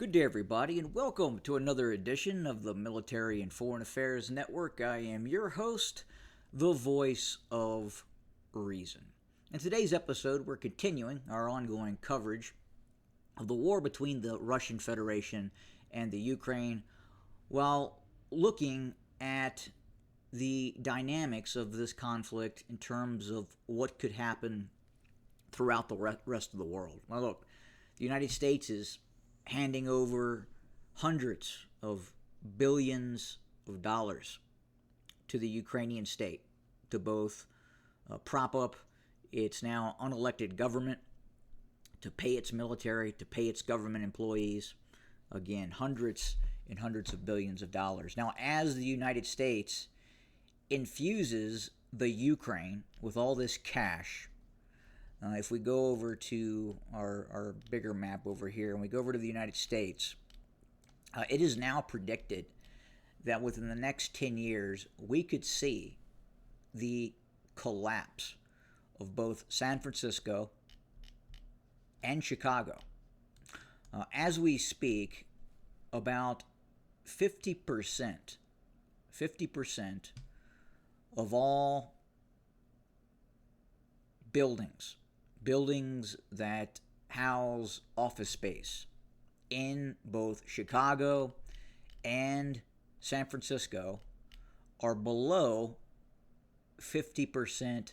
Good day, everybody, and welcome to another edition of the Military and Foreign Affairs Network. I am your host, the voice of reason. In today's episode, we're continuing our ongoing coverage of the war between the Russian Federation and the Ukraine while looking at the dynamics of this conflict in terms of what could happen throughout the rest of the world. Now, look, the United States is handing over hundreds of billions of dollars to the Ukrainian state to both prop up its now unelected government, to pay its military, to pay its government employees. Again, hundreds and hundreds of billions of dollars. Now, as the United States infuses the Ukraine with all this cash, if we go over to our bigger map over here and we go over to the United States, it is now predicted that within the next 10 years, we could see the collapse of both San Francisco and Chicago. As we speak, about 50% of all buildings that house office space in both Chicago and San Francisco are below 50%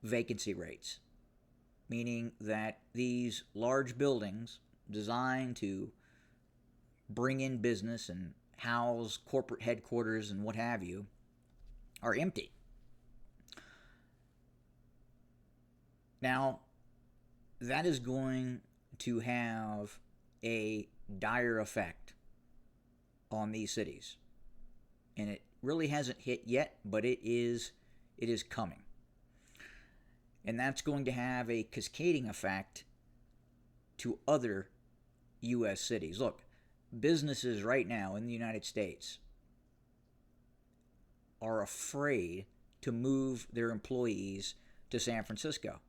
vacancy rates, meaning that these large buildings designed to bring in business and house corporate headquarters and what have you are empty. Now, that is going to have a dire effect on these cities. And it really hasn't hit yet, but it is coming. And that's going to have a cascading effect to other U.S. cities. Look, businesses right now in the United States are afraid to move their employees to San Francisco.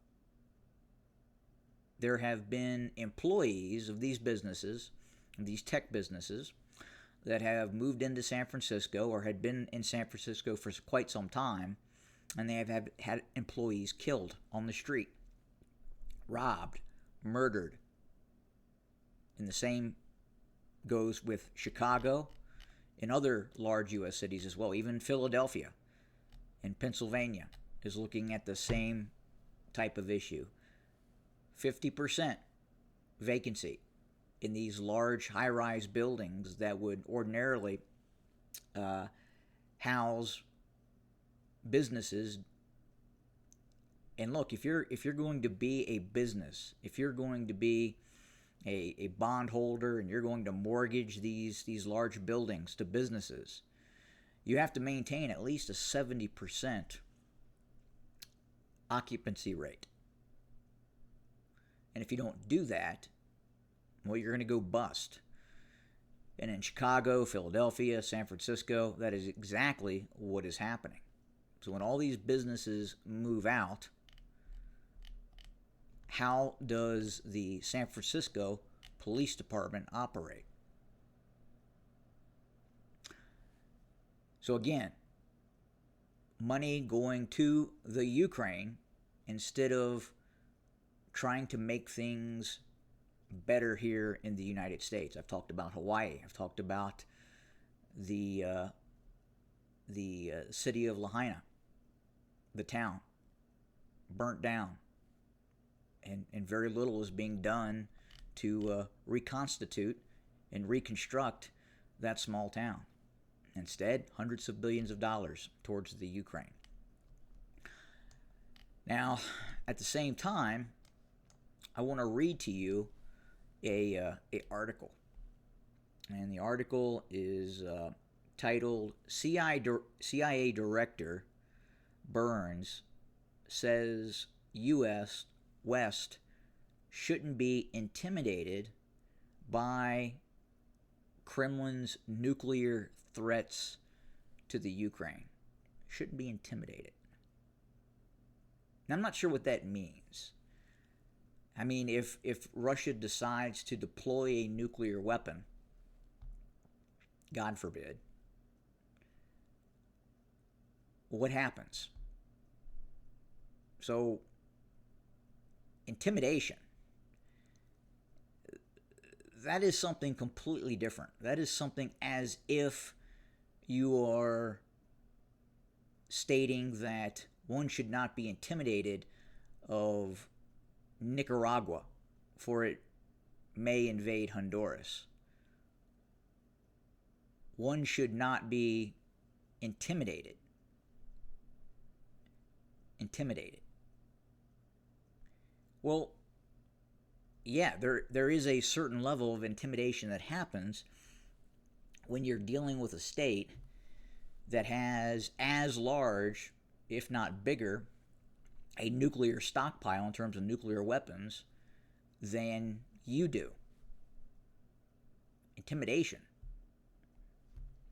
There have been employees of these businesses, these tech businesses, that have moved into San Francisco or had been in San Francisco for quite some time, and they have had employees killed on the street, robbed, murdered. And the same goes with Chicago and other large U.S. cities as well. Even Philadelphia and Pennsylvania is looking at the same type of issue. 50% vacancy in these large high-rise buildings that would ordinarily house businesses. And look, if you're going to be a business, if you're going to be a bondholder and you're going to mortgage these large buildings to businesses, you have to maintain at least a 70% occupancy rate. And if you don't do that, well, you're going to go bust. And in Chicago, Philadelphia, San Francisco, that is exactly what is happening. So when all these businesses move out, how does the San Francisco Police Department operate? So again, money going to the Ukraine instead of trying to make things better here in the United States. I've talked about Hawaii. I've talked about the city of Lahaina, the town, burnt down, and very little is being done to reconstitute and reconstruct that small town. Instead, hundreds of billions of dollars towards the Ukraine. Now, at the same time, I want to read to you a article, and the article is titled CIA Director Burns says U.S. West shouldn't be intimidated by Kremlin's nuclear threats to the Ukraine. Shouldn't be intimidated. Now, I'm not sure what that means. I mean, if Russia decides to deploy a nuclear weapon, God forbid, what happens? So, intimidation, that is something completely different. That is something as if you are stating that one should not be intimidated of Nicaragua, for it may invade Honduras. One should not be intimidated. Intimidated. Well, yeah, there is a certain level of intimidation that happens when you're dealing with a state that has as large, if not bigger, a nuclear stockpile in terms of nuclear weapons than you do. Intimidation.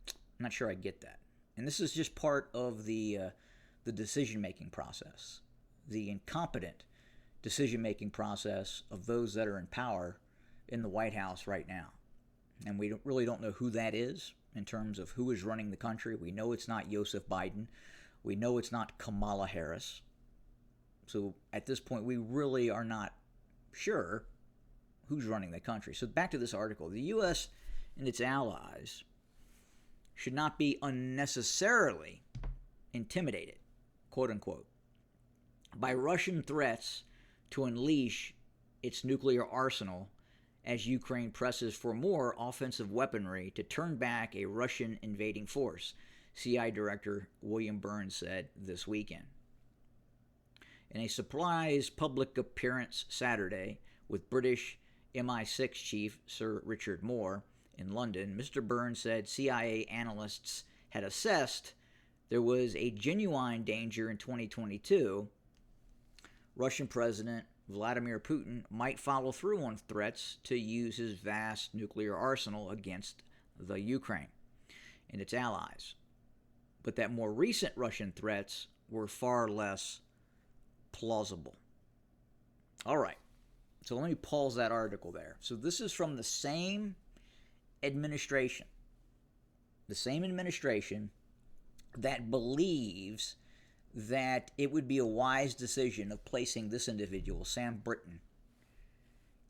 I'm not sure I get that. And this is just part of the decision-making process, the incompetent decision-making process of those that are in power in the White House right now. And we really don't know who that is in terms of who is running the country. We know it's not Joseph Biden. We know it's not Kamala Harris. So at this point, we really are not sure who's running the country. So back to this article. The U.S. and its allies should not be unnecessarily intimidated, quote unquote, by Russian threats to unleash its nuclear arsenal as Ukraine presses for more offensive weaponry to turn back a Russian invading force, CI Director William Burns said this weekend. In a surprise public appearance Saturday with British MI6 Chief Sir Richard Moore in London, Mr. Burns said CIA analysts had assessed there was a genuine danger in 2022 Russian President Vladimir Putin might follow through on threats to use his vast nuclear arsenal against the Ukraine and its allies, but that more recent Russian threats were far less plausible. All right, so let me pause that article there. So this is from the same administration that believes that it would be a wise decision of placing this individual, Sam Brinton,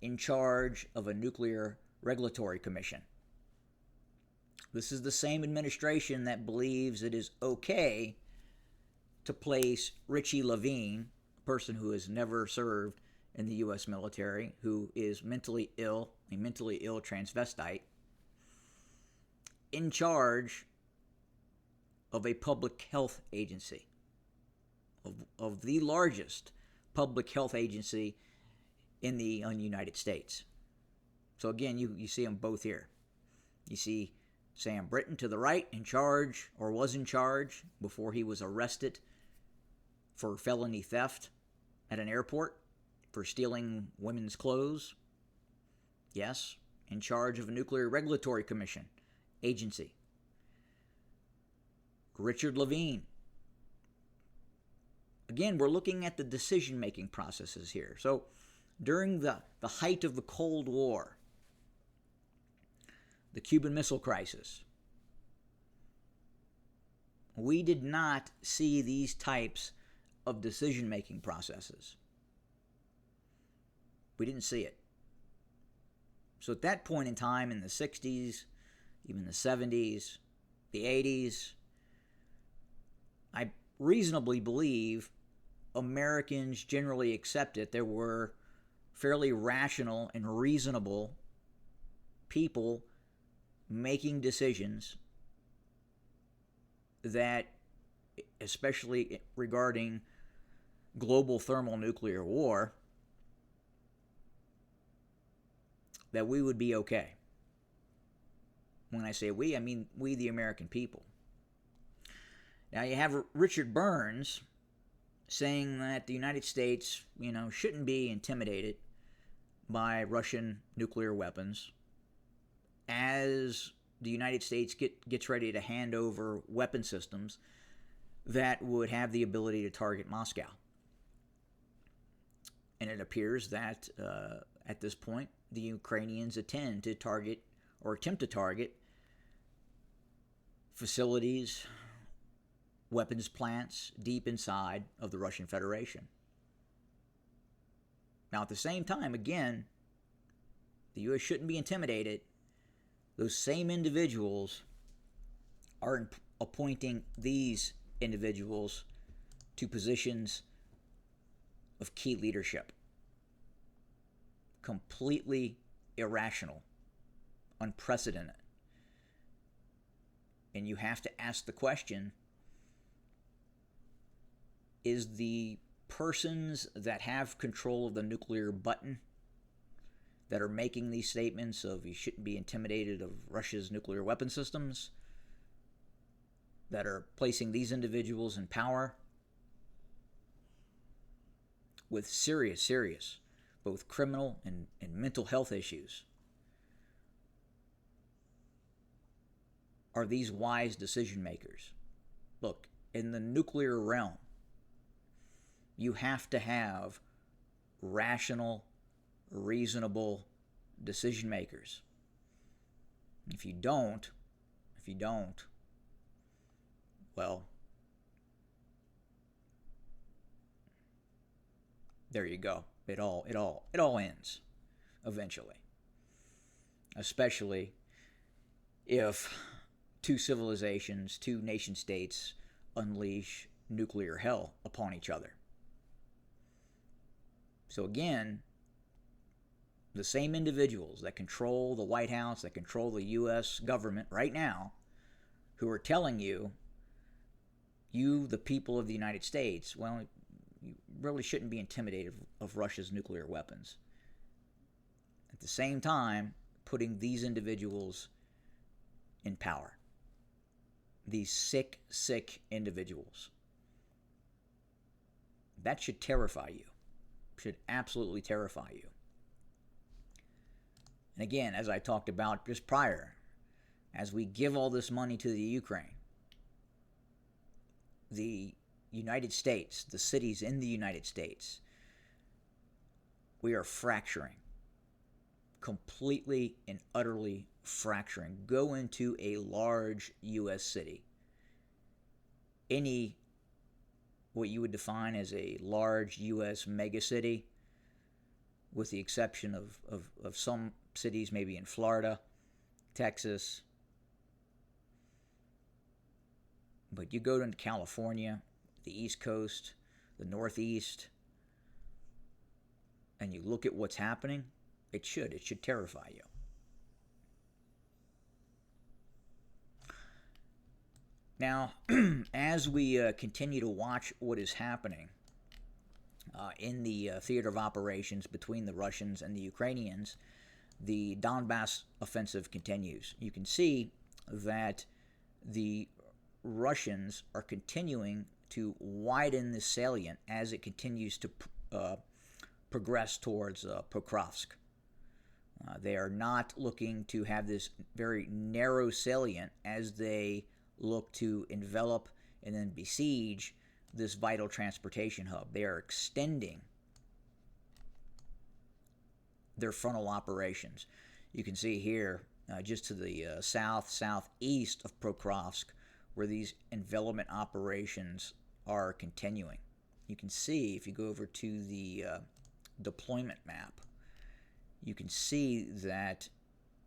in charge of a nuclear regulatory commission. This is the same administration that believes it is okay to place Richie Levine, a person who has never served in the U.S. military, who is mentally ill, a mentally ill transvestite, in charge of a public health agency, of the largest public health agency in the United States. So again, you see them both here. You see Sam Brinton to the right, in charge, or was in charge before he was arrested for felony theft at an airport for stealing women's clothes. Yes, in charge of a nuclear regulatory commission agency. Richard Levine. Again, we're looking at the decision-making processes here. So during the height of the Cold War, the Cuban Missile Crisis, we did not see these types of decision-making processes. We didn't see it. So at that point in time, in the 60s, even the 70s, the 80s, I reasonably believe Americans generally accepted there were fairly rational and reasonable people making decisions that, especially regarding global thermonuclear war, that we would be okay. When I say we, I mean we, the American people. Now you have Richard Burns saying that the United States, shouldn't be intimidated by Russian nuclear weapons as the United States gets ready to hand over weapon systems that would have the ability to target Moscow. And it appears that at this point, the Ukrainians intend to target or attempt to target facilities, weapons plants deep inside of the Russian Federation. Now, at the same time, again, the U.S. shouldn't be intimidated. Those same individuals are appointing these individuals to positions of key leadership. Completely irrational, unprecedented. And you have to ask the question, is the persons that have control of the nuclear button that are making these statements of you shouldn't be intimidated of Russia's nuclear weapon systems, that are placing these individuals in power with serious, both criminal and mental health issues, are these wise decision makers? Look, in the nuclear realm, you have to have rational, reasonable decision makers. If you don't, well, there you go. It all ends eventually. Especially if two civilizations, two nation states unleash nuclear hell upon each other. So again, the same individuals that control the White House, that control the U.S. government right now, who are telling you, the people of the United States, well, you really shouldn't be intimidated of Russia's nuclear weapons. At the same time, putting these individuals in power. These sick individuals. That should terrify you. Should absolutely terrify you. And again, as I talked about just prior, as we give all this money to the Ukraine, the United States, the cities in the United States, we are fracturing. Completely and utterly fracturing. Go into a large U.S. city. Any, what you would define as a large U.S. megacity, with the exception of some cities maybe in Florida, Texas. But you go to California, the East Coast, the Northeast, and you look at what's happening, it should terrify you. Now, as we continue to watch what is happening in the theater of operations between the Russians and the Ukrainians, the Donbass offensive continues. You can see that the Russians are continuing to widen the salient as it continues to progress towards Pokrovsk. They are not looking to have this very narrow salient as they look to envelop and then besiege this vital transportation hub. They are extending their frontal operations. You can see here, just to the southeast of Pokrovsk, where these envelopment operations are continuing. You can see, if you go over to the deployment map, you can see that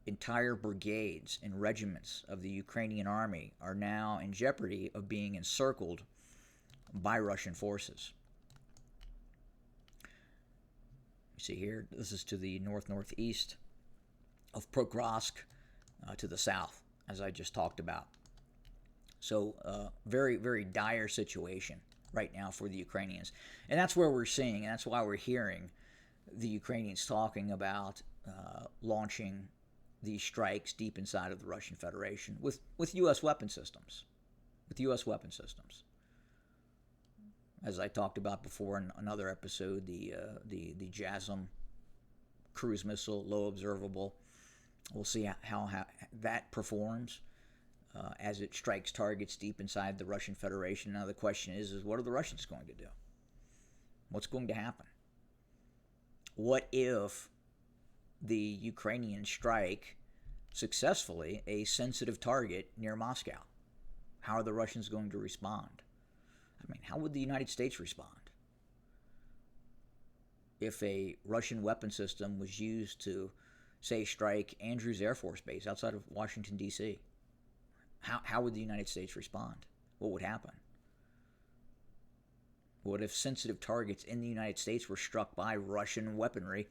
entire brigades and regiments of the Ukrainian army are now in jeopardy of being encircled by Russian forces. You see here, this is to the northeast of Pokrovsk, to the south, as I just talked about. So, very dire situation right now for the Ukrainians. And that's where we're seeing, and that's why we're hearing the Ukrainians talking about launching these strikes deep inside of the Russian Federation with U.S. weapon systems. As I talked about before in another episode, the JASSM cruise missile, low observable. We'll see how that performs as it strikes targets deep inside the Russian Federation. Now the question is what are the Russians going to do? What's going to happen? What if the Ukrainians strike successfully a sensitive target near Moscow? How are the Russians going to respond? I mean, how would the United States respond if a Russian weapon system was used to, say, strike Andrews Air Force Base outside of Washington, D.C.? How would the United States respond? What would happen? What if sensitive targets in the United States were struck by Russian weaponry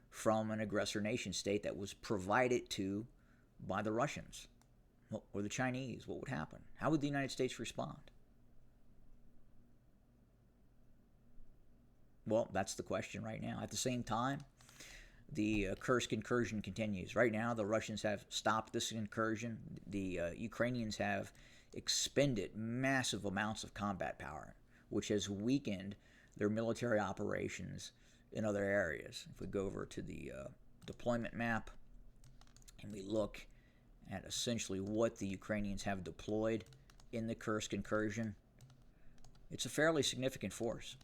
from an aggressor nation state that was provided to by the Russians or the Chinese? What would happen? How would the United States respond? Well, that's the question right now. At the same time, the Kursk incursion continues. Right now, the Russians have stopped this incursion. The Ukrainians have expended massive amounts of combat power, which has weakened their military operations in other areas. If we go over to the deployment map and we look at essentially what the Ukrainians have deployed in the Kursk incursion, it's a fairly significant force.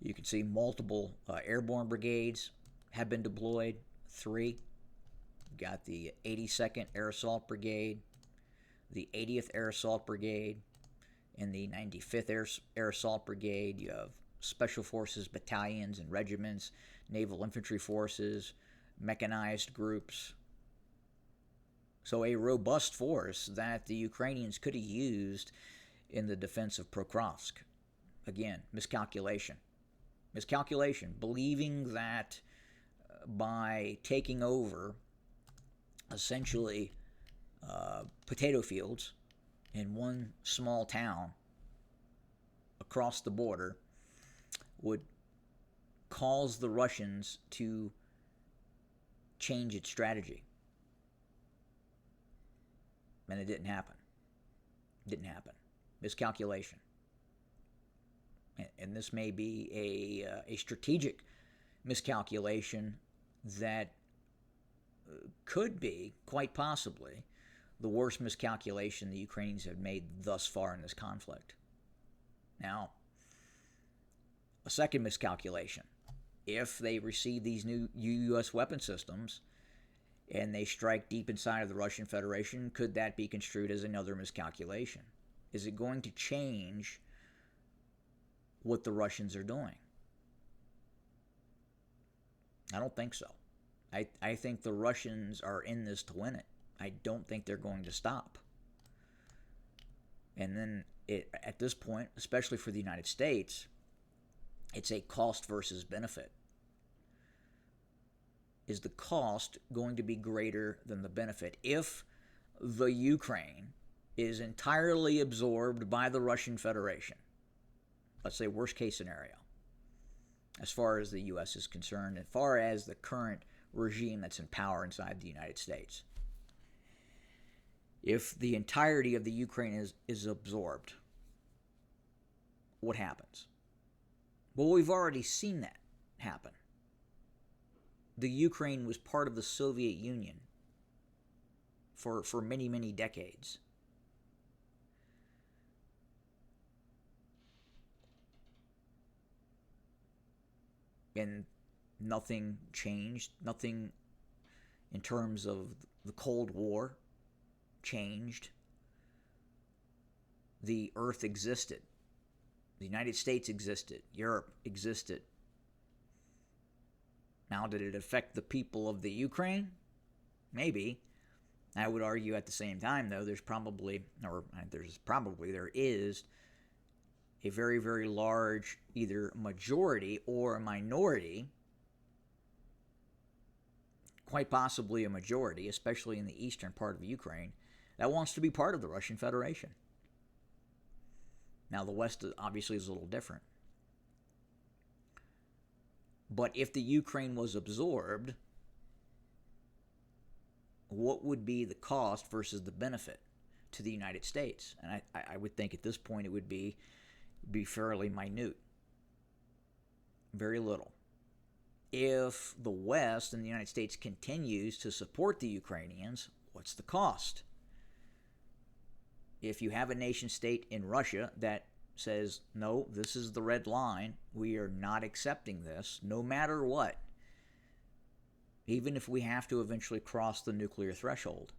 You can see multiple airborne brigades have been deployed. 3. You've got the 82nd Air Assault Brigade, the 80th Air Assault Brigade, and the 95th Air Assault Brigade. You have Special Forces battalions and regiments, Naval Infantry Forces, mechanized groups. So a robust force that the Ukrainians could have used in the defense of Pokrovsk. Again, miscalculation. Miscalculation, believing that by taking over essentially potato fields in one small town across the border would cause the Russians to change its strategy. And it didn't happen. It didn't happen. Miscalculation. And this may be a strategic miscalculation that could be, quite possibly, the worst miscalculation the Ukrainians have made thus far in this conflict. Now, a second miscalculation. If they receive these new U.S. weapon systems and they strike deep inside of the Russian Federation, could that be construed as another miscalculation? Is it going to change what the Russians are doing? I don't think so. I think the Russians are in this to win it. I don't think they're going to stop. And then at this point, especially for the United States, it's a cost versus benefit. Is the cost going to be greater than the benefit? If the Ukraine is entirely absorbed by the Russian Federation, let's say worst case scenario, as far as the U.S. is concerned, as far as the current regime that's in power inside the United States, if the entirety of the Ukraine is absorbed, what happens? Well, we've already seen that happen. The Ukraine was part of the Soviet Union for many, many decades. And nothing changed. Nothing in terms of the Cold War changed. The Earth existed. The United States existed. Europe existed. Now, did it affect the people of the Ukraine? Maybe. I would argue at the same time, though, there is a very, very large either majority or a minority, quite possibly a majority, especially in the eastern part of Ukraine, that wants to be part of the Russian Federation. Now, the West obviously is a little different. But if the Ukraine was absorbed, what would be the cost versus the benefit to the United States? And I would think at this point it would be fairly minute. Very little. If the West and the United States continues to support the Ukrainians, what's the cost? If you have a nation state in Russia that says, no, this is the red line. We are not accepting this, no matter what, even if we have to eventually cross the nuclear threshold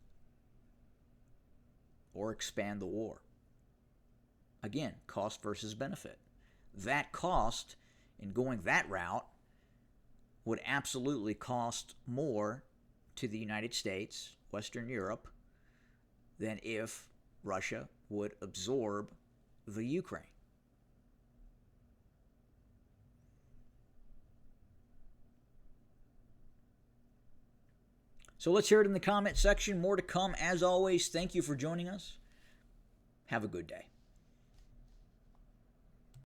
or expand the war. Again, cost versus benefit. That cost in going that route would absolutely cost more to the United States, Western Europe, than if Russia would absorb the Ukraine. So let's hear it in the comment section. More to come. As always, thank you for joining us. Have a good day.